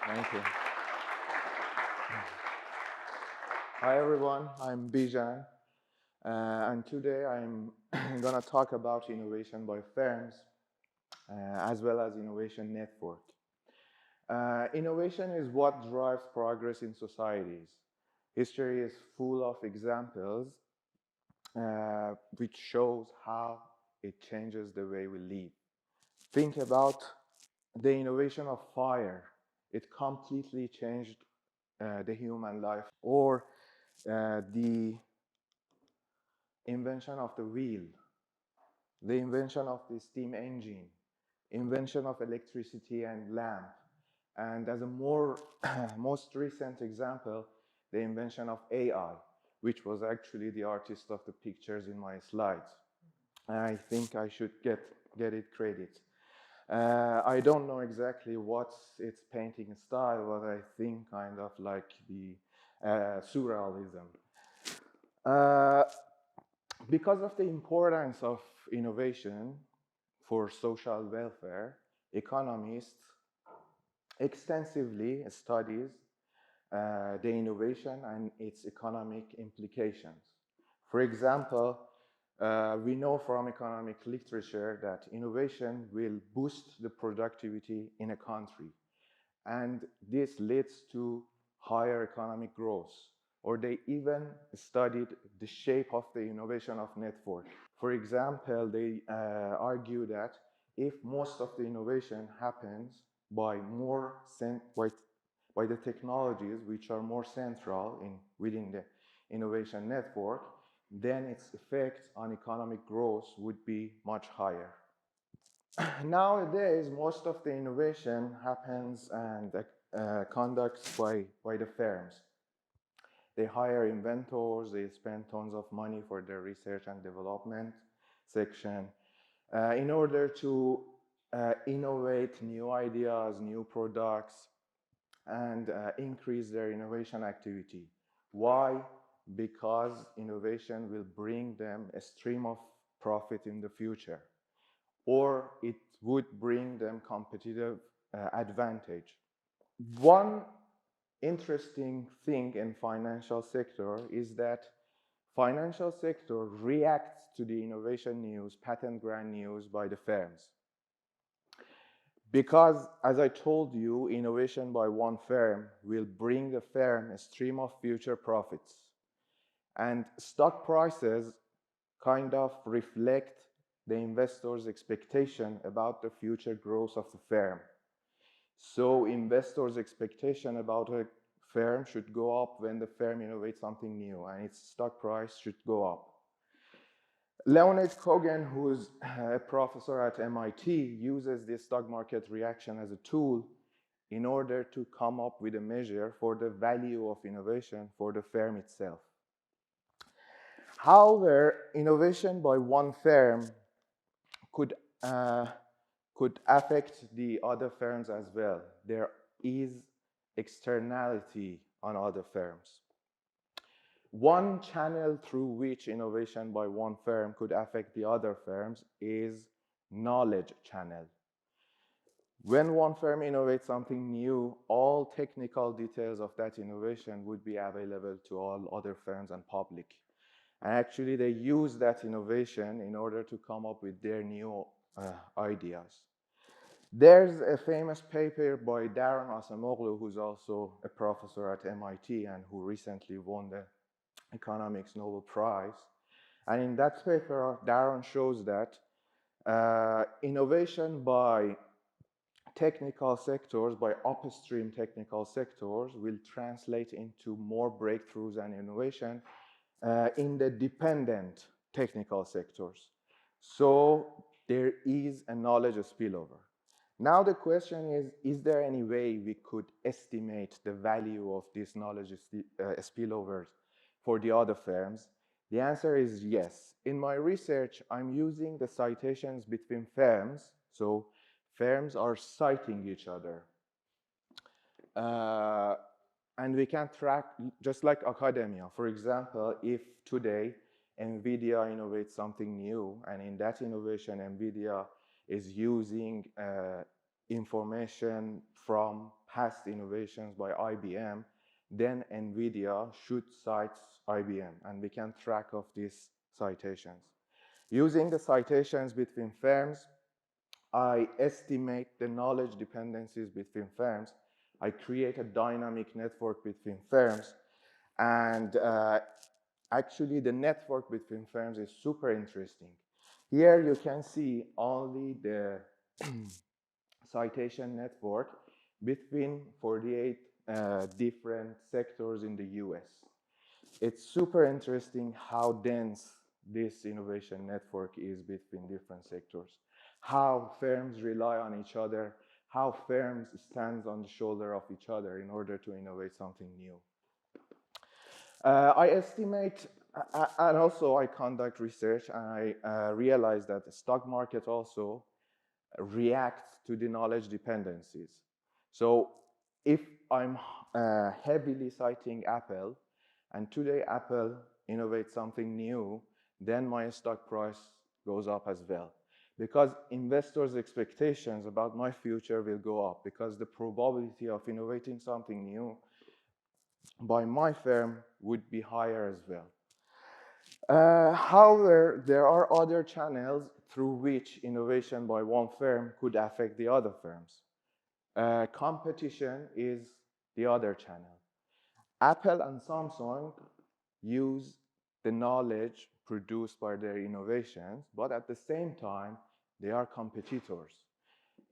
Thank you. Hi everyone, I'm Bijan, and today I'm going to talk about innovation by firms as well as innovation network. Innovation is what drives progress in societies. History is full of examples which shows how it changes the way we live. Think about the innovation of fire. It completely changed the human life. Or the invention of the wheel, the invention of the steam engine, invention of electricity and lamp, and as a most recent example, the invention of AI, which was actually the artist of the pictures in my slides. I think I should get it credit. I don't know exactly what's its painting style, but I think kind of like the surrealism. Uh, because of the importance of innovation for social welfare, economists extensively studies the innovation and its economic implications. For example, we know from economic literature that innovation will boost the productivity in a country, and this leads to higher economic growth. Or they even studied the shape of the innovation of network. For example, they argue that if most of the innovation happens by by the technologies which are more central within the innovation network, then its effect on economic growth would be much higher. Nowadays, most of the innovation happens and conducts by the firms. They hire inventors, they spend tons of money for their research and development section in order to innovate new ideas, new products, and increase their innovation activity. Why? Because innovation will bring them a stream of profit in the future, or it would bring them competitive advantage. One interesting thing in financial sector is that financial sector reacts to the innovation news, patent grant news by the firms. Because, as I told you, innovation by one firm will bring the firm a stream of future profits. And stock prices kind of reflect the investor's expectation about the future growth of the firm. So investors' expectation about a firm should go up when the firm innovates something new, and its stock price should go up. Leonard Cohen, who's a professor at MIT, uses this stock market reaction as a tool in order to come up with a measure for the value of innovation for the firm itself. However, innovation by one firm could affect the other firms as well. There is externality on other firms. One channel through which innovation by one firm could affect the other firms is knowledge channel. When one firm innovates something new, all technical details of that innovation would be available to all other firms and public. And actually, they use that innovation in order to come up with their new ideas. There's a famous paper by Daron Acemoglu, who's also a professor at MIT and who recently won the Economics Nobel Prize. And in that paper, Daron shows that innovation by technical sectors, by upstream technical sectors, will translate into more breakthroughs and innovation in the dependent technical sectors. So there is a knowledge spillover. Now the question is there any way we could estimate the value of these knowledge spillovers for the other firms? The answer is yes. In my research, I'm using the citations between firms. So firms are citing each other. And we can track, just like academia. For example, if today NVIDIA innovates something new, and in that innovation, NVIDIA is using information from past innovations by IBM, then NVIDIA should cite IBM, and we can track of these citations. Using the citations between firms, I estimate the knowledge dependencies between firms. I create a dynamic network between firms, and actually the network between firms is super interesting. Here you can see only the citation network between 48 different sectors in the US. It's super interesting how dense this innovation network is between different sectors, how firms rely on each other, how firms stand on the shoulder of each other in order to innovate something new. I estimate, and also I conduct research, and I realize that the stock market also reacts to the knowledge dependencies. So if I'm heavily citing Apple, and today Apple innovates something new, then my stock price goes up as well. Because investors' expectations about my future will go up, because the probability of innovating something new by my firm would be higher as well. However, there are other channels through which innovation by one firm could affect the other firms. Competition is the other channel. Apple and Samsung use the knowledge produced by their innovations, but at the same time, they are competitors.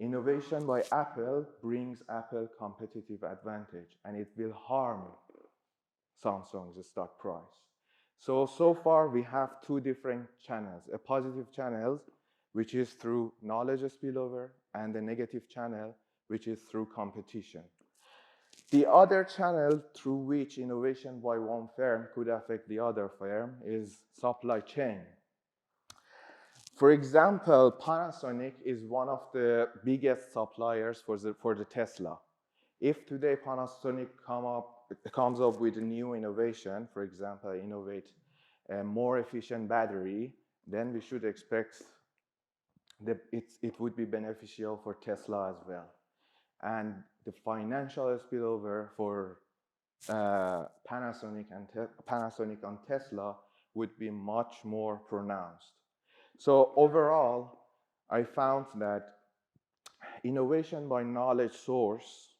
Innovation by Apple brings Apple competitive advantage, and it will harm Samsung's stock price. So far we have two different channels, a positive channel, which is through knowledge spillover, and a negative channel, which is through competition. The other channel through which innovation by one firm could affect the other firm is supply chain. For example, Panasonic is one of the biggest suppliers for the Tesla. If today Panasonic comes up with a new innovation, for example, innovate a more efficient battery, then we should expect that it would be beneficial for Tesla as well. And the financial spillover for Panasonic on Tesla would be much more pronounced. So overall, I found that innovation by knowledge source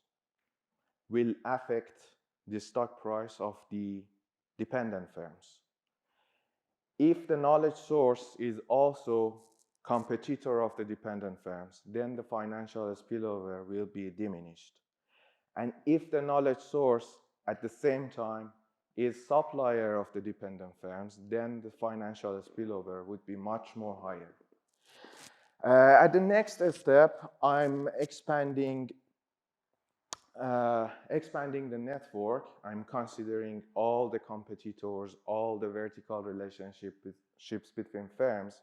will affect the stock price of the dependent firms. If the knowledge source is also competitor of the dependent firms, then the financial spillover will be diminished. And if the knowledge source at the same time is supplier of the dependent firms, then the financial spillover would be much more higher. At the next step, I'm expanding the network. I'm considering all the competitors, all the vertical relationships between firms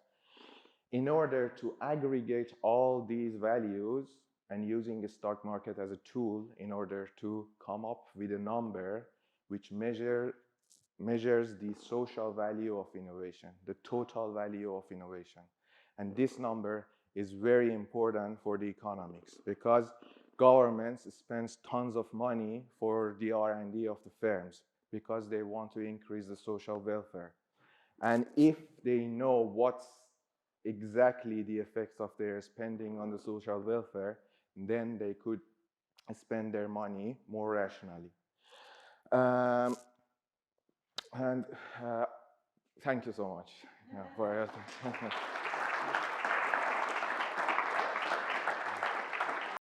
in order to aggregate all these values and using the stock market as a tool in order to come up with a number which measures the social value of innovation, the total value of innovation. And this number is very important for the economics because governments spend tons of money for the R&D of the firms because they want to increase the social welfare. And if they know what's exactly the effects of their spending on the social welfare, then they could spend their money more rationally. And thank you so much for your attention.